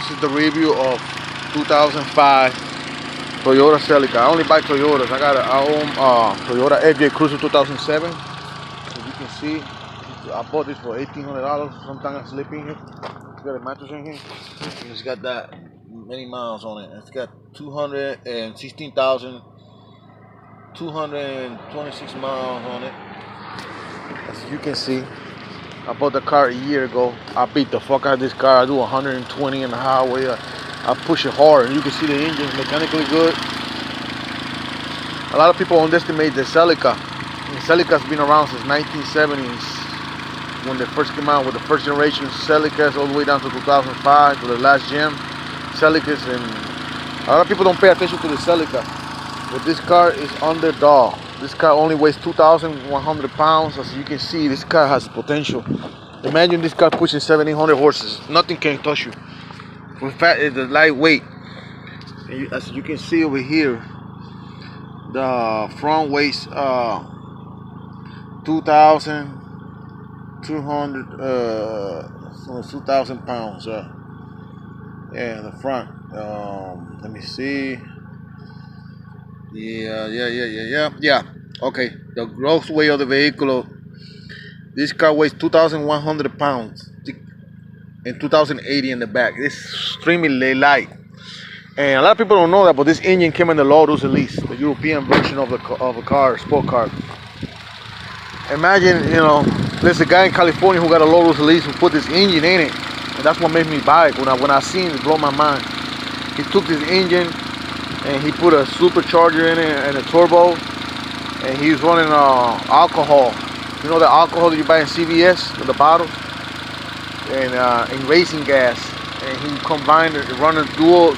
This is the review of 2005 Toyota Celica. I only buy Toyotas. I own Toyota FJ Cruiser 2007. As you can see, I bought this for $1,800. Sometimes I sleep in here. It's got a mattress in here. And it's got that many miles on it. It's got 226 miles on it. As you can see, I bought the car a year ago. I beat the fuck out of this car. I do 120 in the highway. I push it hard, and you can see the engine's mechanically good. A lot of people underestimate the Celica. The Celica's been around since 1970s when they first came out with the first generation Celicas all the way down to 2005 to the last gen Celicas, and a lot of people don't pay attention to the Celica. But this car is underdog. This car only weighs 2,100 pounds. As you can see, this car has potential. Imagine this car pushing 1,700 horses. Nothing can touch you. In fact, it's lightweight. As you can see over here, the front weighs 2,000 pounds. Yeah, the front. Let me see. Yeah. Okay, the gross weight of the vehicle. This car weighs 2,100 pounds and 2,080 in the back. It's extremely light. And a lot of people don't know that, but this engine came in the Lotus Elise, the European version of a car, sport car. Imagine, there's a guy in California who got a Lotus Elise who put this engine in it, and that's what made me buy it. When I seen it, it blew my mind. He took this engine and he put a supercharger in it and a turbo, and he's running alcohol. You know the alcohol that you buy in CVS with the bottles, and racing gas. And he combined it, running dual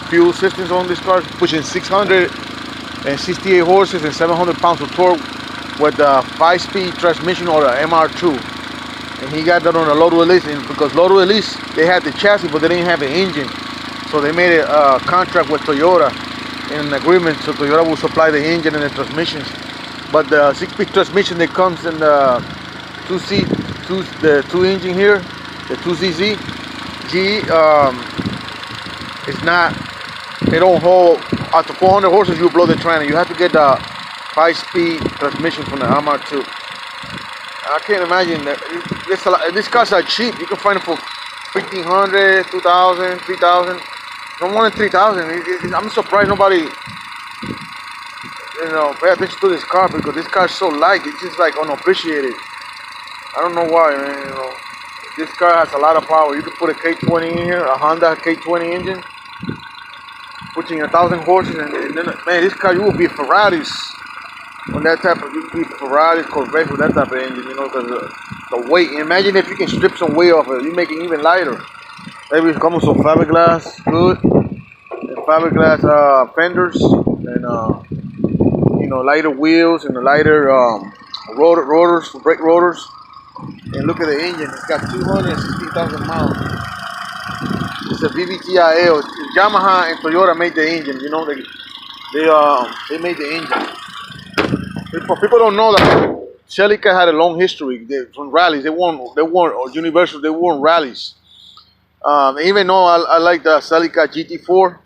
fuel systems on this car, pushing 668 horses and 700 pounds of torque with the 5-speed transmission or the MR2. And he got that on the Lotus Elise, and because Lotus Elise, they had the chassis, but they didn't have an engine. So they made a contract with Toyota in an agreement, so Toyota will supply the engine and the transmissions. But the 6-speed transmission that comes in the 2 engine here, the 2ZZ, it's not, it don't hold, after 400 horses you blow the trailer. You have to get the 5-speed transmission from the MR2. I can't imagine that. These cars are cheap. You can find them for $1,500, $2,000, $3,000. No more than $3,000. I'm surprised nobody, pay attention to this car, because this car is so light. It's just like unappreciated. I don't know why, man. This car has a lot of power. You can put a K20 in here, a Honda K20 engine, pushing 1,000 horses, and then, man, this car, you will be Ferraris on that type of, you will be Ferraris, Corvette with that type of engine, because the weight. Imagine if you can strip some weight off it, you make it even lighter. Maybe it comes with some fiberglass, good, and fiberglass fenders, and lighter wheels and the lighter rotors, brake rotors. And look at the engine. It's got 260,000 miles. It's a vvtil. Yamaha and Toyota made the engine. They made the engine. People don't know that Celica had a long history. From rallies, they won Universal. They won rallies. Even though I like the Celica GT4,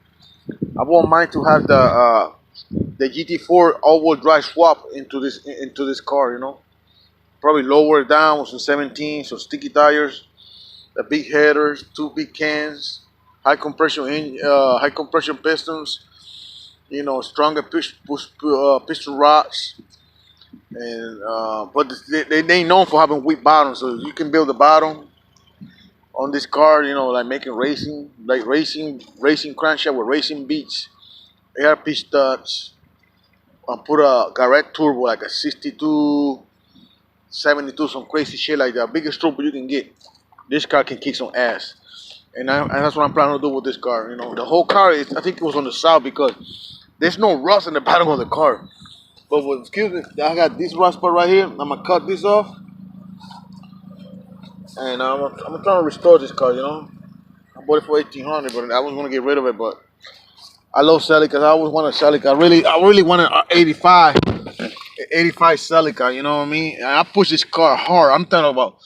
I want mine to have the GT4 all-wheel drive swap into this car. Probably lower it down with some 17, some sticky tires, the big headers, 2 big cans, high compression pistons, stronger piston rods, and but they known for having weak bottoms, so you can build a bottom on this car, like making racing crankshaft with racing beats, air pitch studs. I put a direct turbo like a 62. 72, some crazy shit like that. Biggest turbo you can get. This car can kick some ass, and that's what I'm planning to do with this car. The whole car I think it was on the south, because there's no rust in the bottom of the car. But excuse me, I got this rust part right here. I'm gonna cut this off, and I'm trying to restore this car. I bought it for $1,800, but I was gonna get rid of it. But I love Celica. I always wanted a Celica. I really wanted an 85 Celica, you know what I mean? And I push this car hard. I'm talking about,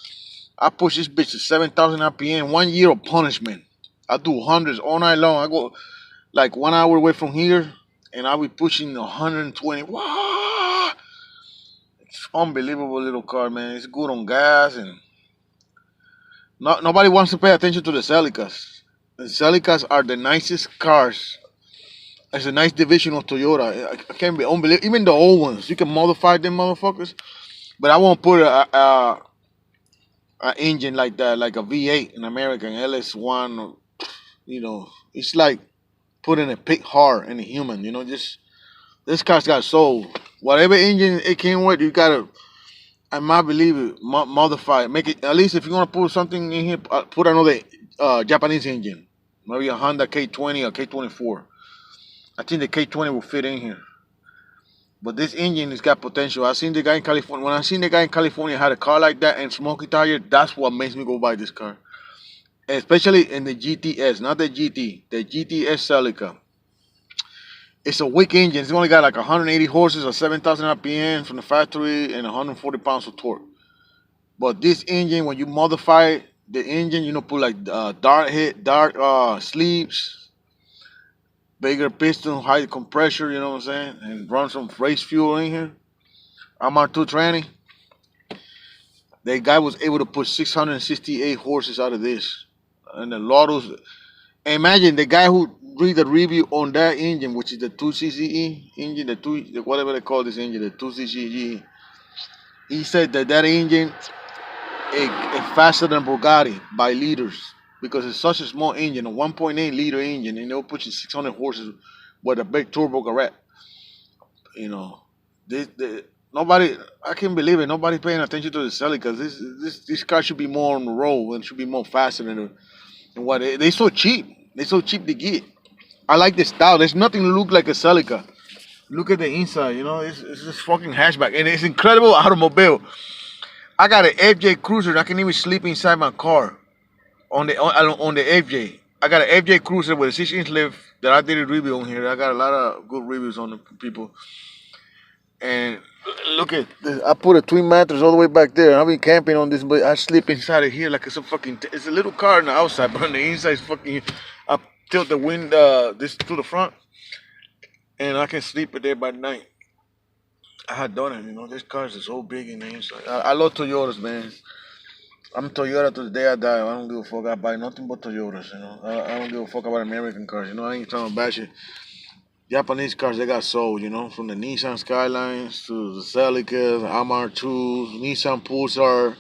I push this bitch to 7,000 RPM, 1 year of punishment. I do hundreds all night long. I go like 1 hour away from here, and I'll be pushing 120. Wow, it's unbelievable little car, man. It's good on gas, and nobody wants to pay attention to the Celicas. The Celicas are the nicest cars. It's a nice division of Toyota. I can't be unbelievable. Even the old ones, you can modify them motherfuckers. But I won't put a engine like that, like a V8 in American LS1. You know, it's like putting a pig heart in a human. You know, just this car's got soul. Whatever engine it came with, you gotta, I might believe it, modify it. Make it, at least if you want to put something in here, put another Japanese engine. Maybe a Honda K20 or K24. I think the K20 will fit in here. But this engine has got potential. I seen the guy in California. When I seen the guy in California had a car like that and smoky tire, that's what makes me go buy this car. Especially in the GTS, not the GT, the GTS Celica. It's a weak engine. It's only got like 180 horses or 7,000 RPM from the factory and 140 pounds of torque. But this engine, when you modify the engine, you know, put like dark sleeves, bigger piston, high compressor, you know what I'm saying, and run some race fuel in here. I'm on 220. The guy was able to put 668 horses out of this. And the Lotus, imagine the guy who read the review on that engine, which is the 2CCE engine, whatever they call this engine, the 2CCE. He said that engine is faster than Bugatti by liters because it's such a small engine, a 1.8 liter engine, and they'll put you 600 horses with a big turbo garage. You know, nobody, I can't believe it. Nobody paying attention to the Celica because this car should be more on the road and should be more faster than what they so cheap. They so cheap to get. I like the style. There's nothing to look like a Celica. Look at the inside. You know, it's just fucking hatchback, and it's incredible automobile. I got an FJ Cruiser. I can even sleep inside my car on the FJ. I got an FJ Cruiser with a 6-inch lift that I did a review on here. I got a lot of good reviews on the people. And look at this. I put a twin mattress all the way back there. I've been camping on this, but I sleep inside of here like it's a fucking. It's a little car on the outside, but on the inside is fucking. I tilt the wind this to the front, and I can sleep it there by night. I had done it, you know. This car is so big in the inside. I love Toyotas, man. I'm Toyota to the day I die. I don't give a fuck. I buy nothing but Toyotas, you know. I don't give a fuck about American cars, you know. I ain't trying to bash it. Japanese cars, they got sold, you know, from the Nissan Skylines to the Celicas, MR2s, Nissan Pulsar,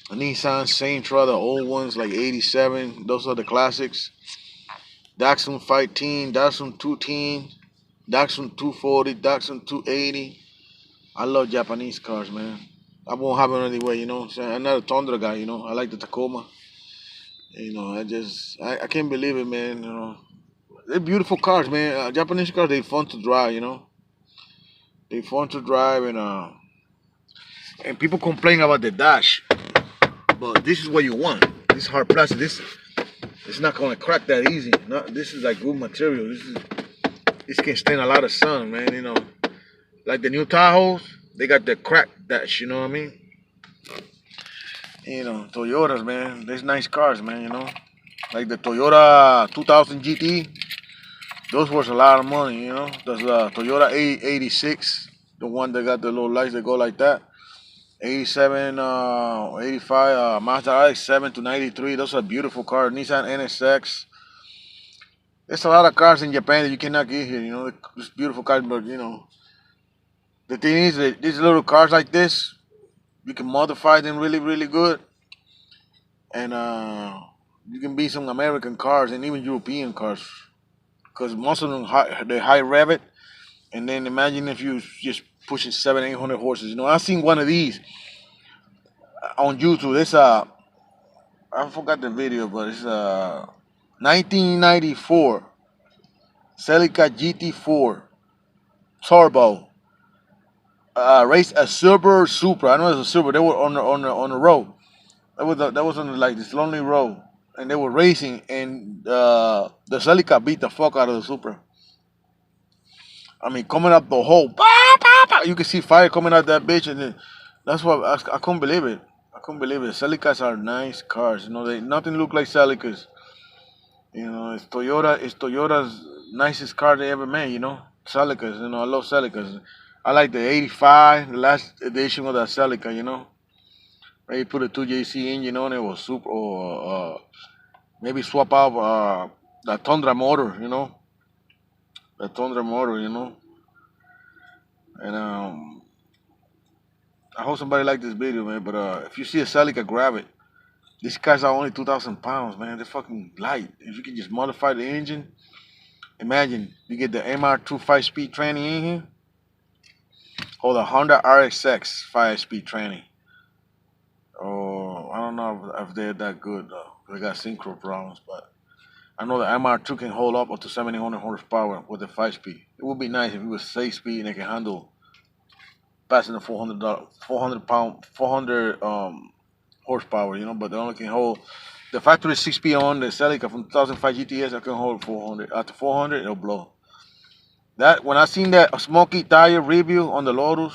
Nissan Sentra, the old ones like 87. Those are the classics. Datsun 510, Datsun 210, Datsun 240, Datsun 280. I love Japanese cars, man. I won't have it anyway, you know. I'm not a Tundra guy, you know. I like the Tacoma. You know, I can't believe it, man. You know, they're beautiful cars, man. Japanese cars, they fun to drive, you know. They fun to drive, and people complain about the dash, but this is what you want. This hard plastic. This it's not gonna crack that easy. This is like good material. This can stand a lot of sun, man. You know, like the new Tahoes, they got the crack dash. You know what I mean? You know, Toyotas, man. There's nice cars, man. You know, like the Toyota 2000 GT. Those worth a lot of money, you know. There's the Toyota 86, the one that got the little lights that go like that. 87, 85, Mazda RX-7 to 93. Those are beautiful cars. Nissan NSX. There's a lot of cars in Japan that you cannot get here, you know. It's beautiful cars, but, you know. The thing is that these little cars like this, you can modify them really, really good. And you can beat some American cars and even European cars. Because most of them, they high rev it. And then imagine if you just pushing 700-800 horses. You know, I seen one of these on YouTube. It's I forgot the video, but it's 1994 Celica GT4 Turbo. Race a Silver Supra. I know it's a Silver. They were on the road. That was on like this lonely road, and they were racing, and the Celica beat the fuck out of the Supra. I mean, coming up the hole, you can see fire coming out that bitch, and then, that's what I couldn't believe it. I couldn't believe it. Celicas are nice cars, you know. Nothing look like Celicas. You know, it's Toyota. It's Toyota's nicest car they ever made. You know, Celicas. You know, I love Celicas. I like the '85, the last edition of that Celica. You know, maybe put a 2JC engine on it, or super, or maybe swap out the Tundra motor. You know, the Tundra motor. You know, and I hope somebody liked this video, man. But if you see a Celica, grab it. These cars are only 2,000 pounds, man. They're fucking light. If you can just modify the engine, imagine you get the MR2 5-speed tranny in here, or the Honda RXX 5-speed tranny. Oh, I don't know if they're that good though. They got synchro problems, but I know the MR2 can hold up to 700 horsepower with the 5-speed. It would be nice if it was 6-speed and it can handle passing the 400 pound, 400 horsepower, you know. But they only can hold the factory 6-speed on the Celica from 2005 GTS. I can hold 400. After 400, it'll blow. That when I seen that smoky tire review on the Lotus,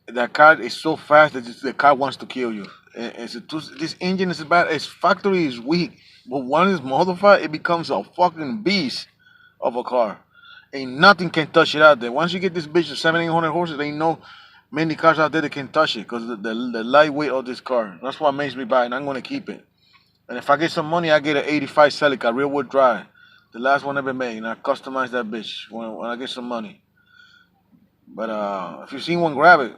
that car is so fast that the car wants to kill you. This engine is bad. Its factory is weak, but when it's modified, it becomes a fucking beast of a car. Ain't nothing can touch it out there. Once you get this bitch to 700-800 horses, ain't no many cars out there that can touch it because the lightweight of this car. That's what makes me buy it, and I'm gonna keep it. And if I get some money, I get an '85 Celica, rear wheel drive, the last one ever made, and I customize that bitch when I get some money. But if you see one, grab it.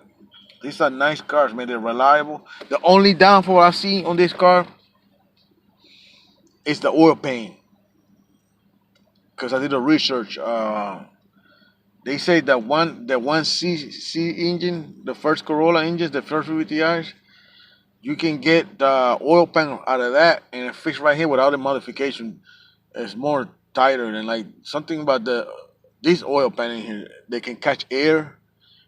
These are nice cars, man. They're reliable. The only downfall I see on this car is the oil paint. Cause I did the research. They say that one C engine, the first Corolla engines, the first VVTIs, you can get the oil pan out of that and it fixed right here without a modification. It's more tighter than like something about this oil pan in here. They can catch air,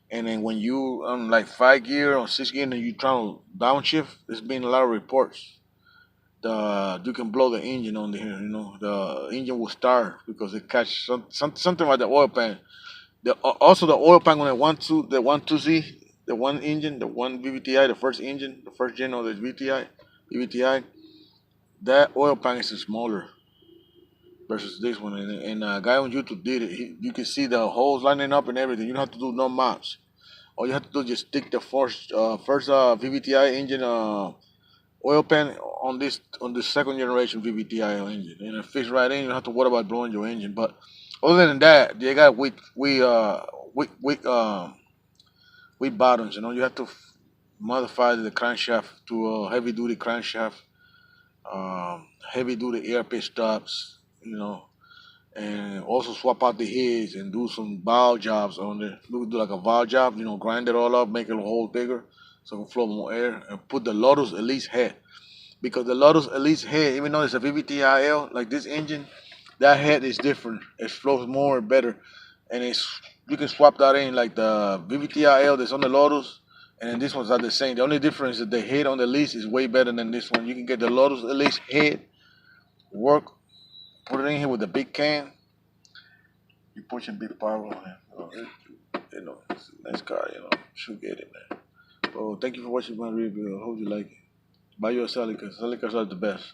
and then when you on like 5 gear or 6 gear and you try to downshift, there's been a lot of reports. You can blow the engine on here. You know the engine will start because it catch something like the oil pan. Also the oil pan on the 1.2Z, the one engine, the one VVTI, the first engine, the first gen of the VVTI, that oil pan is smaller versus this one. And a guy on YouTube did it. You can see the holes lining up and everything. You don't have to do no mods. All you have to do is just stick the first VVTI engine oil pan on this second generation VVTI engine, and it fits right in. You don't have to worry about blowing your engine. But other than that, they got weak bottoms. You know, you have to modify the crankshaft to a heavy duty crankshaft, heavy duty air pitch stops. You know, and also swap out the heads and do some valve jobs on there. Do like a valve job. You know, grind it all up, make it a hole bigger so it can flow more air, and put the Lotus Elise head because the Lotus Elise head, even though it's a VVTIL like this engine, that head is different. It flows more and better, and it's you can swap that in like the VVTIL that's on the Lotus, and then this one's not the same. The only difference is the head on the Elise is way better than this one. You can get the Lotus Elise head work, put it in here with the big can. You pushing big power on it. It's a nice car. You know, should get it, man. So thank you for watching my review. I hope you like it. Buy your Celica. Celicas are the best.